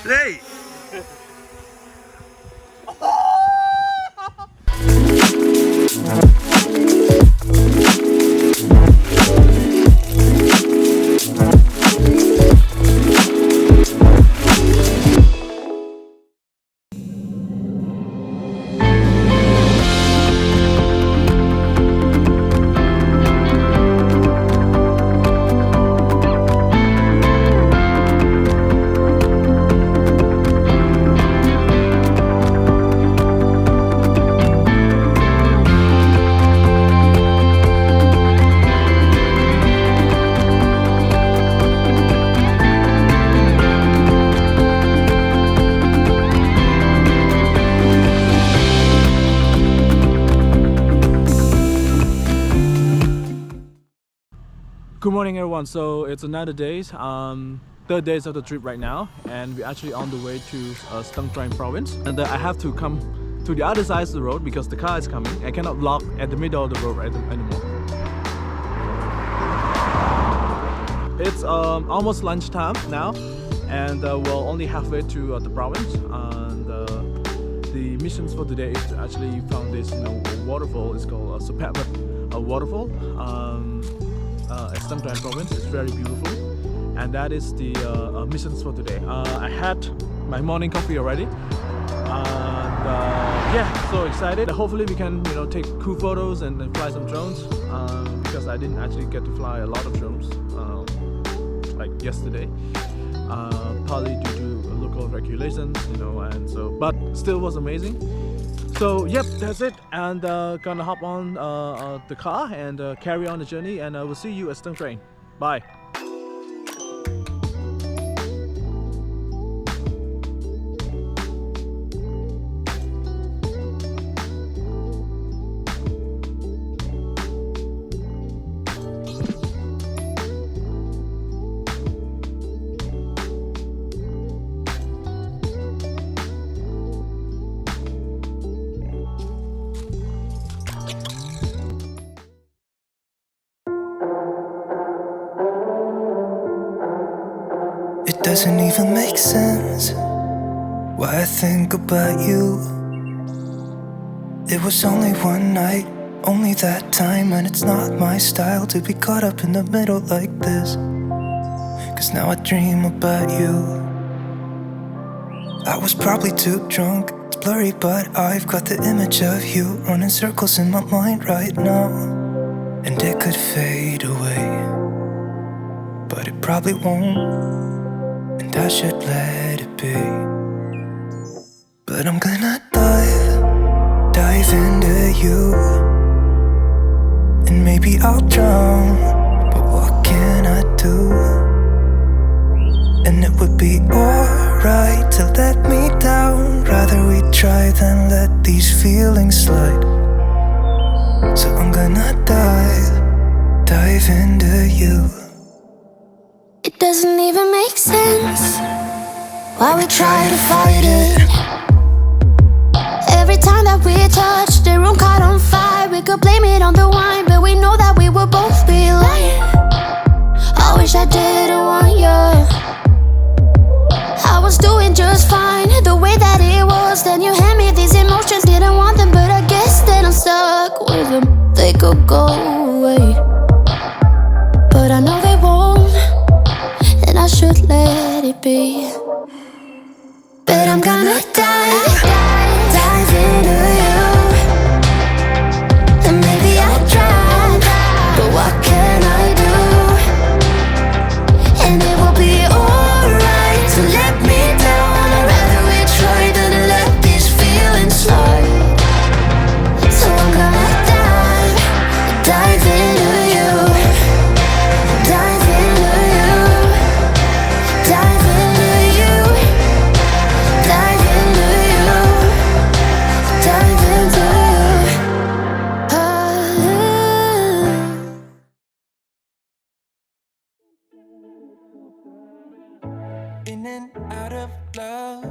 Hey! Good morning everyone, so it's another day, third days of the trip right now, and we're actually on the way to Steng province, and I have to come to the other side of the road because the car is coming. I cannot vlog at the middle of the road anymore. It's almost lunchtime now, and we're only halfway to the province, and the missions for today is to actually found this waterfall. It's called Sopheaknimith Waterfall. Steng province is very beautiful, and that is the missions for today. I had my morning coffee already, and yeah, so excited. Hopefully we can take cool photos and fly some drones, because I didn't actually get to fly a lot of drones like yesterday, partly due to local regulations, and so, but still was amazing. So yep, that's it, and gonna hop on the car and carry on the journey, and we'll see you at Steng. Bye. It doesn't even make sense why I think about you. It was only one night, only that time, and it's not my style to be caught up in the middle like this. Cause now I dream about you. I was probably too drunk, it's blurry, but I've got the image of you running circles in my mind right now. And it could fade away, but it probably won't. And I should let it be. But I'm gonna dive into you. And maybe I'll drown, but what can I do? And it would be alright to let me down. Rather we try than let these feelings slide. So I'm gonna dive into you. It doesn't even make sense why we try to fight it. Every time that we touch, the room caught on fire. We could blame it on the wine, but we know that we will both be lying. I wish I didn't want you. I was doing just fine, the way that it was. Then you hand me these emotions, didn't want them, but I guess that I'm stuck with them. They could go away, but I know they won't. I should let it be. But I'm gonna dive into you. And maybe I'll drown, but what can I do? And it will be alright to let me down. I'd rather we try than let these feelings slide. So I'm gonna dive into you. Dive into you. Dive into you. Dive into you. Dive into you. In and out of love,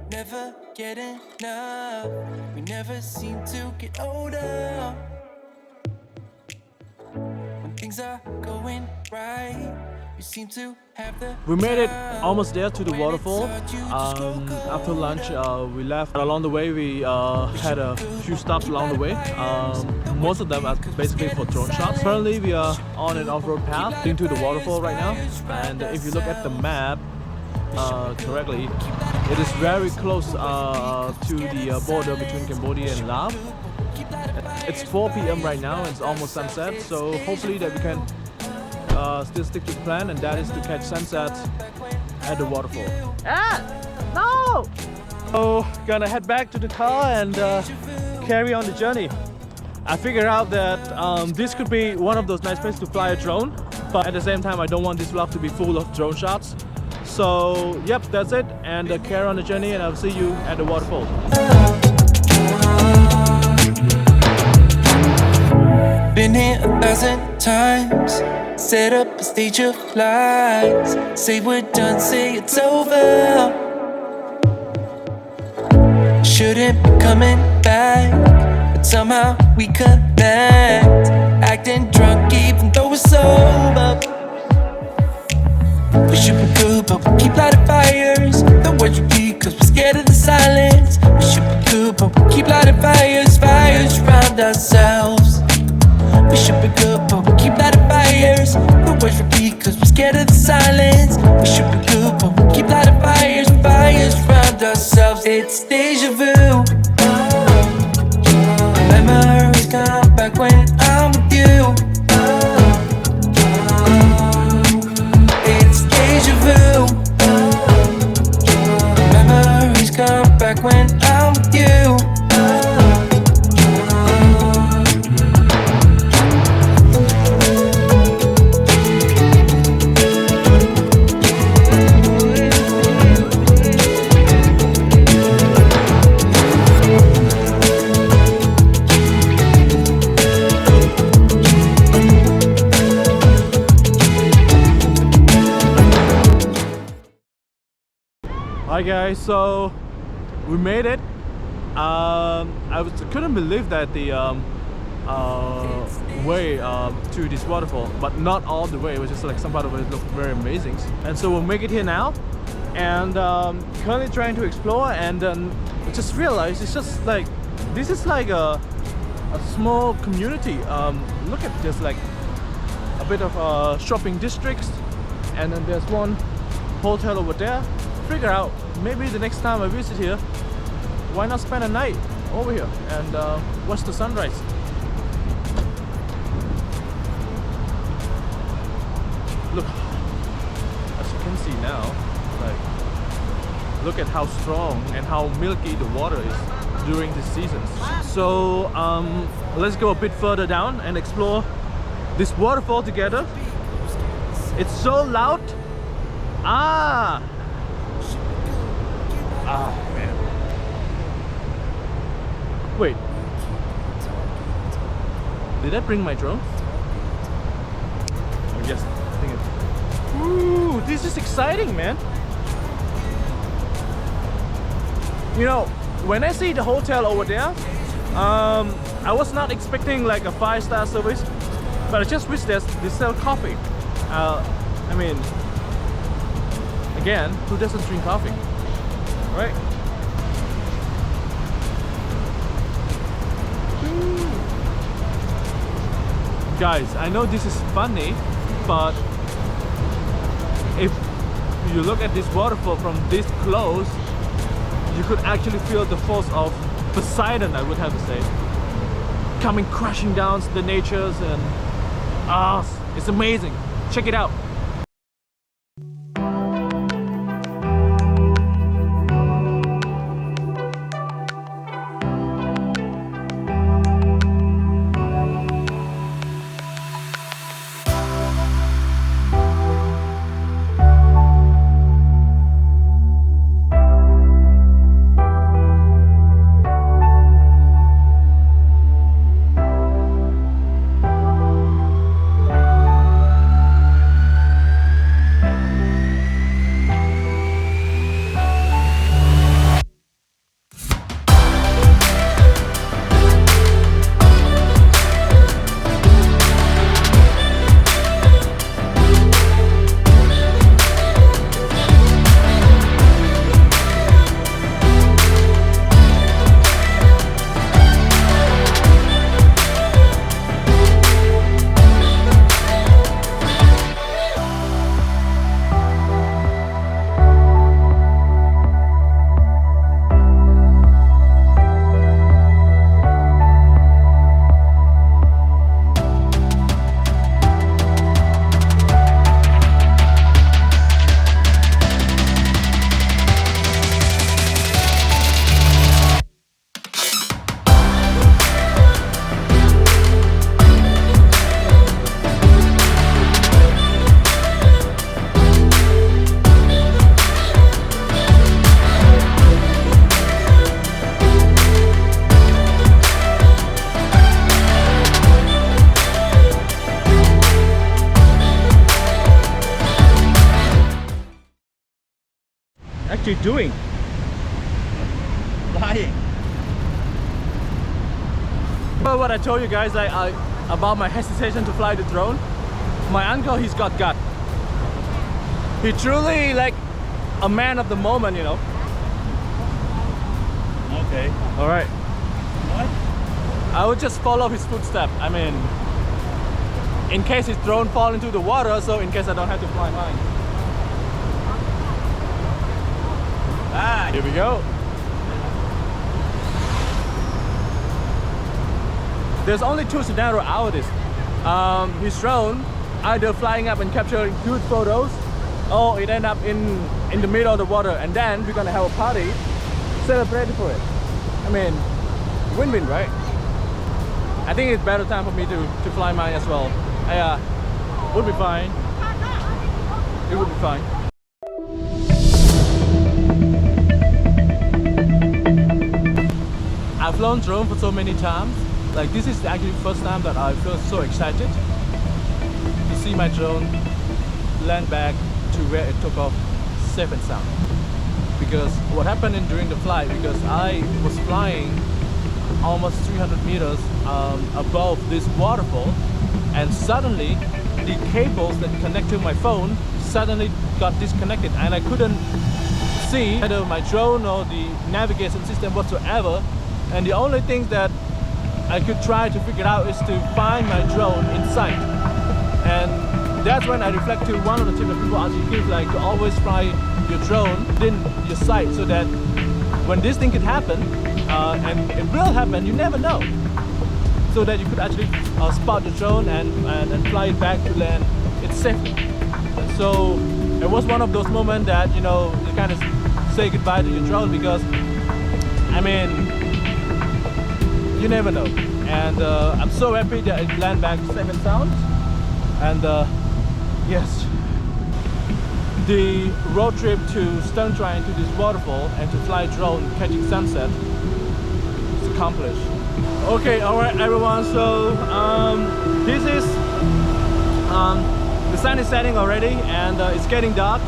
never get enough. We never seem to get older. When things are going right, you seem to have the We made it almost there to the waterfall. After lunch, we left. Along the way, we had a few stops along the way. Most of them are basically for drone shots. Currently, we are on an off-road path into the waterfall right now. And if you look at the map correctly, it is very close to the border between Cambodia and Laos. It's 4 p.m. right now. It's almost sunset. So hopefully that we can still stick to the plan, and that is to catch sunset at the waterfall. No! So gonna head back to the car and carry on the journey. I figured out that this could be one of those nice places to fly a drone, but at the same time I don't want this vlog to be full of drone shots. So yep, that's it, and carry on the journey, and I'll see you at the waterfall. Been here 1,000 times. Set up a stage of lies. Say we're done, say it's over. Shouldn't be coming back, but somehow we connect. Acting drunk even though we're sober. We should be good, but we keep lighting fires. The words repeat cause we're scared of the silence. We should be good, but we keep lighting fires. Fires around ourselves. We should be good, but we keep lighting fires. The words repeat cause we're scared of the silence. We should be good, but we keep lighting fires. Fires around ourselves. It's deja vu. Memories come back when I'm with you. It's deja vu. Memories come back when I'm with you. Hi guys, so we made it. Couldn't believe that the way to this waterfall, but not all the way. It was just like some part of it looked very amazing. And so we'll make it here now, and currently trying to explore, and then just realized it's just like this is like a small community. Look at this, like a bit of shopping districts, and then there's one hotel over there. Figure out maybe the next time I visit here, why not spend a night over here and watch the sunrise. Look, as you can see now, like look at how strong and how milky the water is during the seasons. So let's go a bit further down and explore this waterfall together. It's so loud. Man. Wait. Did I bring my drone? Oh yes, I think it's... Ooh, this is exciting, man. You know, when I see the hotel over there, I was not expecting like a 5-star service, but I just wish they sell coffee. I mean, again, who doesn't drink coffee? Right? Guys, I know this is funny, but if you look at this waterfall from this close, you could actually feel the force of Poseidon, I would have to say, coming crashing down the natures, and it's amazing. Check it out. What you doing? Flying. Well, what I told you guys about my hesitation to fly the drone. My uncle, he's got gut. He truly like a man of the moment, you know. Okay. All right. What? I would just follow his footsteps. I mean, in case his drone fall into the water, so in case I don't have to fly mine. Ah, here we go. There's only two scenarios out of this. His drone either flying up and capturing good photos, or it end up in the middle of the water, and then we're gonna have a party, celebrate for it. I mean, win-win, right? I think it's better time for me to fly mine as well. Yeah, would be fine. It would be fine. I've flown drone for so many times. Like this is actually the first time that I feel so excited to see my drone land back to where it took off safe and sound. Because what happened during the flight, because I was flying almost 300 meters above this waterfall, and suddenly the cables that connect to my phone suddenly got disconnected, and I couldn't see either my drone or the navigation system whatsoever. And the only thing that I could try to figure out is to find my drone in sight. And that's when I reflect to one of the tips that people actually give, like to always fly your drone in your sight, so that when this thing could happen, and it will happen, you never know. So that you could actually spot your drone and fly it back to land it safely. And so it was one of those moments that, you know, you kind of say goodbye to your drone, because I mean, you never know. And I'm so happy that it landed back safe and sound. And yes, the road trip to Steng to this waterfall and to fly drone catching sunset is accomplished. Okay, alright everyone, so this is the sun is setting already, and it's getting dark.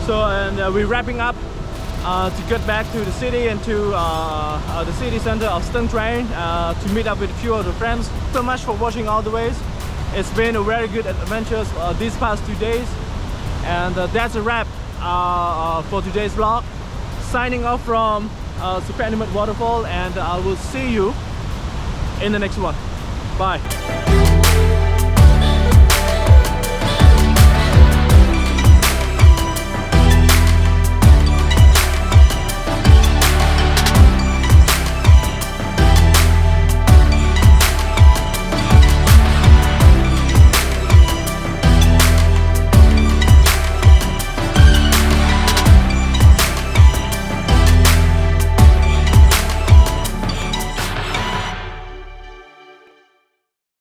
So we're wrapping up to get back to the city and to the city center of Steng to meet up with a few other friends. Thank you so much for watching all the ways. It's been a very good adventure these past 2 days, and that's a wrap for today's vlog. Signing off from Sopheaknimith Waterfall, and I will see you in the next one. Bye.